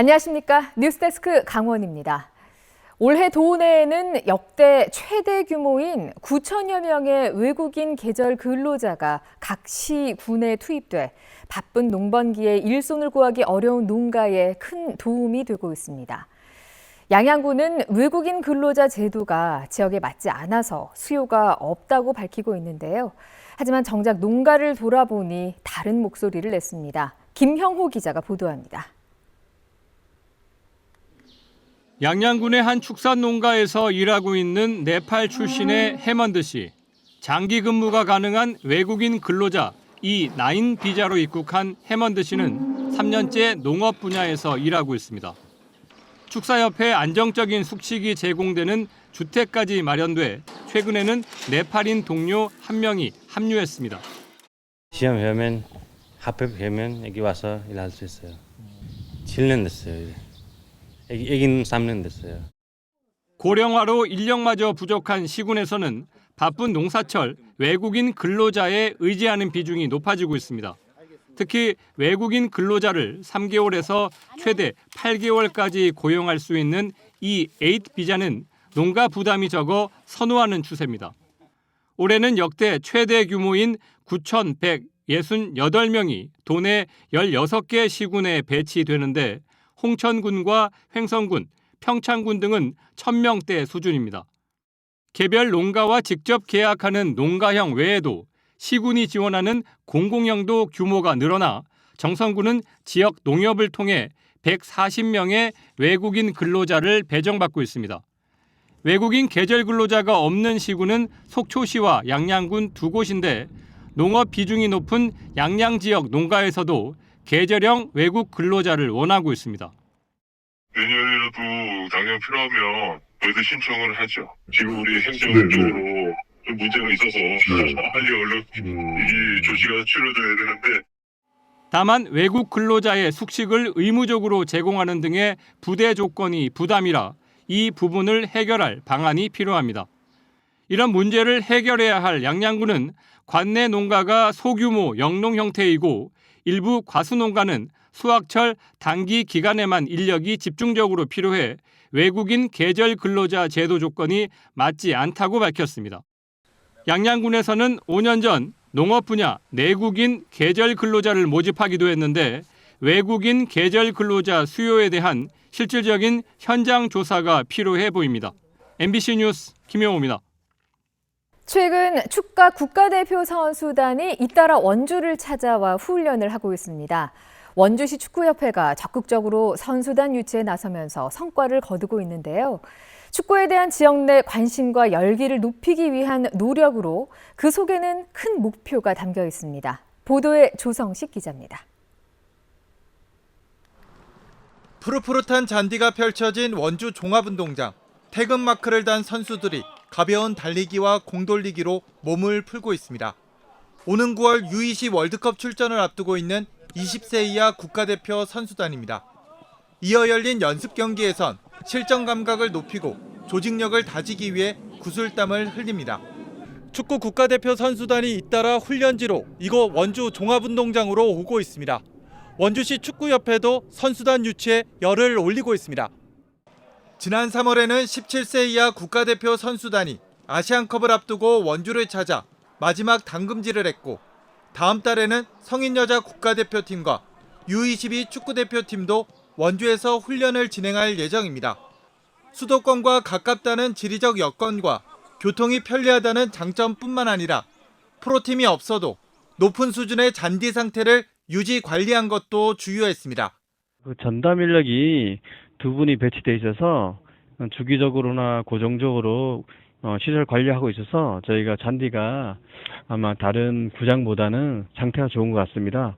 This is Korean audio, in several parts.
안녕하십니까. 뉴스데스크 강원입니다. 올해 도내에는 역대 최대 규모인 9천여 명의 외국인 계절 근로자가 각 시, 군에 투입돼 바쁜 농번기에 일손을 구하기 어려운 농가에 큰 도움이 되고 있습니다. 양양군은 외국인 근로자 제도가 지역에 맞지 않아서 수요가 없다고 밝히고 있는데요. 하지만 정작 농가를 돌아보니 다른 목소리를 냈습니다. 김형호 기자가 보도합니다. 양양군의 한 축산 농가에서 일하고 있는 네팔 출신의 해먼드 씨. 장기 근무가 가능한 외국인 근로자 E9 비자로 입국한 해먼드 씨는 3년째 농업 분야에서 일하고 있습니다. 축사협회 안정적인 숙식이 제공되는 주택까지 마련돼 최근에는 네팔인 동료 한 명이 합류했습니다. 시험하면 합격하면 여기 와서 일할 수 있어요. 7년 됐어요. 이제. 애기는 3년 됐어요. 고령화로 인력마저 부족한 시군에서는 바쁜 농사철 외국인 근로자에 의지하는 비중이 높아지고 있습니다. 특히 외국인 근로자를 3개월에서 최대 8개월까지 고용할 수 있는 E8 비자는 농가 부담이 적어 선호하는 추세입니다. 올해는 역대 최대 규모인 9,168명이 도내 16개 시군에 배치되는데 홍천군과 횡성군, 평창군 등은 1,000명대 수준입니다. 개별 농가와 직접 계약하는 농가형 외에도 시군이 지원하는 공공형도 규모가 늘어나 정선군은 지역 농협을 통해 140명의 외국인 근로자를 배정받고 있습니다. 외국인 계절 근로자가 없는 시군은 속초시와 양양군 두 곳인데 농업 비중이 높은 양양 지역 농가에서도 계절형 외국 근로자를 원하고 있습니다. 내년에라도 당장 필요하면 저희도 신청을 하죠. 지금 우리 행정적으로 좀 문제가 있어서 빨리 얼른 이 조치가 치러져야 되는데. 다만 외국 근로자의 숙식을 의무적으로 제공하는 등의 부대 조건이 부담이라 이 부분을 해결할 방안이 필요합니다. 이런 문제를 해결해야 할 양양군은 관내 농가가 소규모 영농 형태이고 일부 과수농가는 수확철 단기 기간에만 인력이 집중적으로 필요해 외국인 계절 근로자 제도 조건이 맞지 않다고 밝혔습니다. 양양군에서는 5년 전 농업 분야 내국인 계절 근로자를 모집하기도 했는데 외국인 계절 근로자 수요에 대한 실질적인 현장 조사가 필요해 보입니다. MBC 뉴스 김영호입니다. 최근 축가 국가대표 선수단이 잇따라 원주를 찾아와 훈련을 하고 있습니다. 원주시 축구협회가 적극적으로 선수단 유치에 나서면서 성과를 거두고 있는데요. 축구에 대한 지역 내 관심과 열기를 높이기 위한 노력으로 그 속에는 큰 목표가 담겨 있습니다. 보도에 조성식 기자입니다. 푸릇푸릇한 잔디가 펼쳐진 원주 종합운동장. 태극마크를 단 선수들이 가벼운 달리기와 공돌리기로 몸을 풀고 있습니다. 오는 9월 U20 월드컵 출전을 앞두고 있는 20세 이하 국가대표 선수단입니다. 이어 열린 연습 경기에선 실전 감각을 높이고 조직력을 다지기 위해 구슬땀을 흘립니다. 축구 국가대표 선수단이 잇따라 훈련지로 이곳 원주 종합운동장으로 오고 있습니다. 원주시 축구협회도 선수단 유치에 열을 올리고 있습니다. 지난 3월에는 17세 이하 국가대표 선수단이 아시안컵을 앞두고 원주를 찾아 마지막 당금질을 했고 다음 달에는 성인 여자 국가대표팀과 U22 축구대표팀도 원주에서 훈련을 진행할 예정입니다. 수도권과 가깝다는 지리적 여건과 교통이 편리하다는 장점뿐만 아니라 프로팀이 없어도 높은 수준의 잔디 상태를 유지 관리한 것도 주요했습니다. 전담 인력이 두 분이 배치돼 있어서 주기적으로나 고정적으로 시설 관리하고 있어서 저희가 잔디가 아마 다른 구장보다는 상태가 좋은 것 같습니다.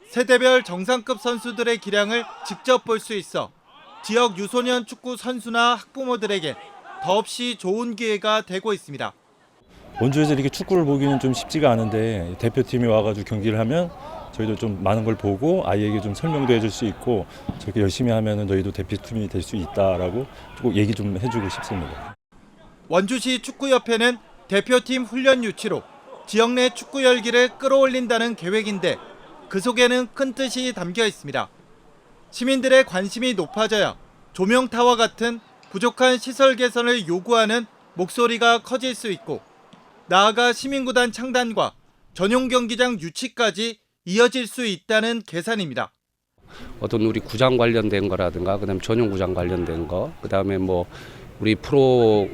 세대별 정상급 선수들의 기량을 직접 볼 수 있어 지역 유소년 축구 선수나 학부모들에게 더없이 좋은 기회가 되고 있습니다. 원주에서 이렇게 축구를 보기는 좀 쉽지가 않은데 대표팀이 와가지고 경기를 하면 저희도 좀 많은 걸 보고 아이에게 좀 설명도 해줄 수 있고 저렇게 열심히 하면 너희도 대표팀이 될 수 있다라고 꼭 얘기 좀 해주고 싶습니다. 원주시 축구협회는 대표팀 훈련 유치로 지역 내 축구 열기를 끌어올린다는 계획인데 그 속에는 큰 뜻이 담겨 있습니다. 시민들의 관심이 높아져야 조명타와 같은 부족한 시설 개선을 요구하는 목소리가 커질 수 있고 나아가 시민구단 창단과 전용 경기장 유치까지 이어질 수 있다는 계산입니다. 어떤 우리 구장 관련된 거라든가 그다음 전용 구장 관련된 거 그다음에 뭐 우리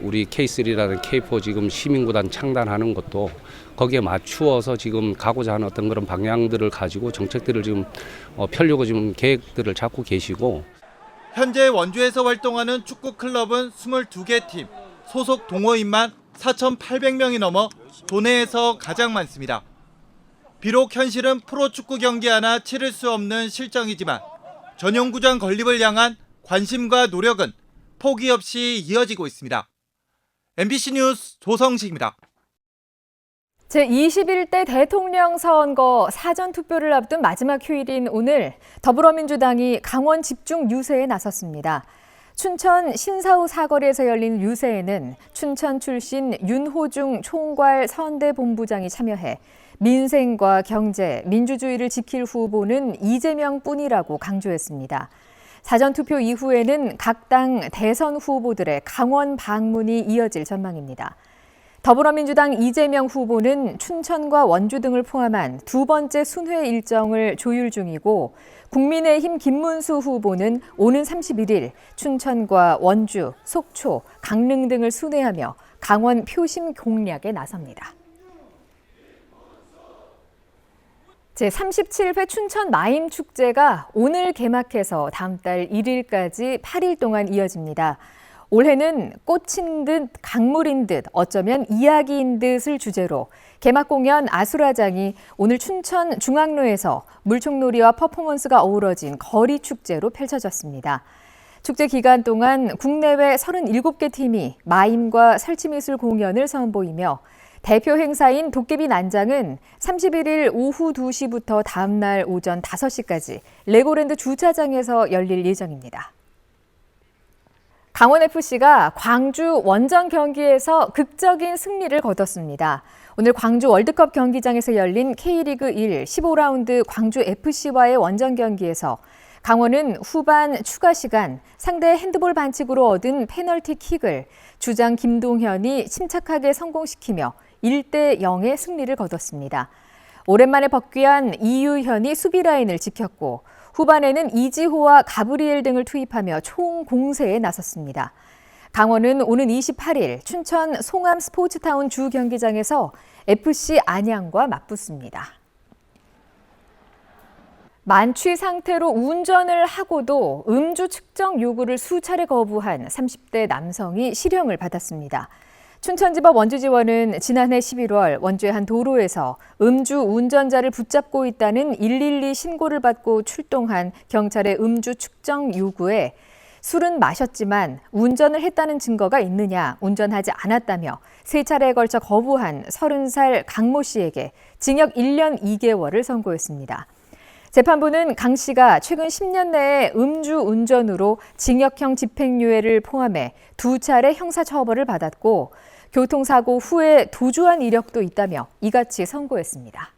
우리 K3라는 K4 지금 시민구단 창단하는 것도 거기에 맞추어서 지금 가고자 하는 어떤 그런 방향들을 가지고 정책들을 지금 펴려고 지금 계획들을 잡고 계시고 현재 원주에서 활동하는 축구 클럽은 22개 팀, 소속 동호인만 4,800명이 넘어 도내에서 가장 많습니다. 비록 현실은 프로축구 경기 하나 치를 수 없는 실정이지만 전용구장 건립을 향한 관심과 노력은 포기 없이 이어지고 있습니다. MBC 뉴스 조성식입니다. 제21대 대통령 선거 사전투표를 앞둔 마지막 휴일인 오늘 더불어민주당이 강원 집중 유세에 나섰습니다. 춘천 신사후 사거리에서 열린 유세에는 춘천 출신 윤호중 총괄 선대본부장이 참여해 민생과 경제, 민주주의를 지킬 후보는 이재명뿐이라고 강조했습니다. 사전투표 이후에는 각 당 대선 후보들의 강원 방문이 이어질 전망입니다. 더불어민주당 이재명 후보는 춘천과 원주 등을 포함한 두 번째 순회 일정을 조율 중이고 국민의힘 김문수 후보는 오는 31일 춘천과 원주, 속초, 강릉 등을 순회하며 강원 표심 공략에 나섭니다. 제37회 춘천 마임 축제가 오늘 개막해서 다음 달 1일까지 8일 동안 이어집니다. 올해는 꽃인 듯 강물인 듯 어쩌면 이야기인 듯을 주제로 개막 공연 아수라장이 오늘 춘천 중앙로에서 물총놀이와 퍼포먼스가 어우러진 거리 축제로 펼쳐졌습니다. 축제 기간 동안 국내외 37개 팀이 마임과 설치미술 공연을 선보이며 대표 행사인 도깨비 난장은 31일 오후 2시부터 다음 날 오전 5시까지 레고랜드 주차장에서 열릴 예정입니다. 강원FC가 광주 원정 경기에서 극적인 승리를 거뒀습니다. 오늘 광주 월드컵 경기장에서 열린 K리그 1 15라운드 광주FC와의 원정 경기에서 강원은 후반 추가 시간 상대 핸드볼 반칙으로 얻은 페널티킥을 주장 김동현이 침착하게 성공시키며 1대 0의 승리를 거뒀습니다. 오랜만에 복귀한 이유현이 수비 라인을 지켰고 후반에는 이지호와 가브리엘 등을 투입하며 총공세에 나섰습니다. 강원은 오는 28일 춘천 송암 스포츠타운 주 경기장에서 FC 안양과 맞붙습니다. 만취 상태로 운전을 하고도 음주 측정 요구를 수차례 거부한 30대 남성이 실형을 받았습니다. 춘천지법 원주지원은 지난해 11월 원주의 한 도로에서 음주 운전자를 붙잡고 있다는 112 신고를 받고 출동한 경찰의 음주 측정 요구에 술은 마셨지만 운전을 했다는 증거가 있느냐, 운전하지 않았다며 3차례에 걸쳐 거부한 30살 강모 씨에게 징역 1년 2개월을 선고했습니다. 재판부는 강 씨가 최근 10년 내에 음주 운전으로 징역형 집행유예를 포함해 2차례 형사처벌을 받았고 교통사고 후에 도주한 이력도 있다며 이같이 선고했습니다.